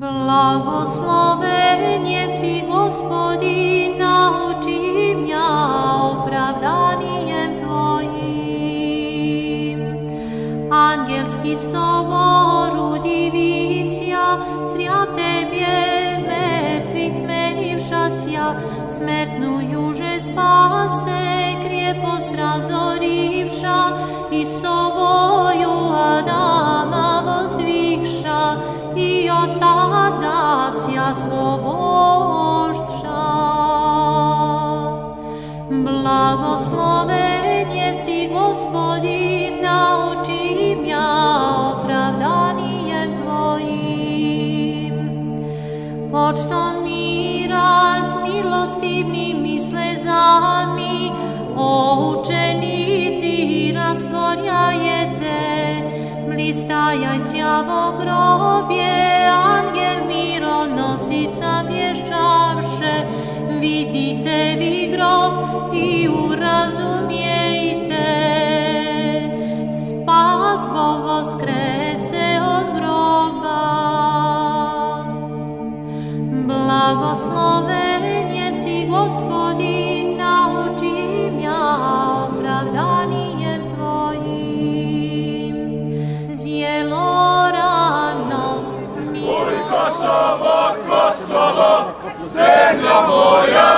Blagosloven jesi, Gospodin, nauči mňa opravdanijem Tvojim. Angelský sobor udivisia, zria Tebie mŕtvych menivšasia, smrtnú juže spase, krieposť razorivša, i sovoju Adama vozdvihša, i od tada vsia svobožša. Blagosloven jesi, Gospodin, nauči mňa opravdanijem Tvojim. Počtom míra s milostivnými slezami, o učenici rastvorjajete, blistajajся vo grobje, angel mironosica vješćavše, vidite vi grob i urazumijte, spas Bog voskrese od groba. Blagosloven jesi, Gospodin, nauči mňa opravdanijem Tvojim. Zjelo rano mi Kosovo, Kosovo, zemlja moja,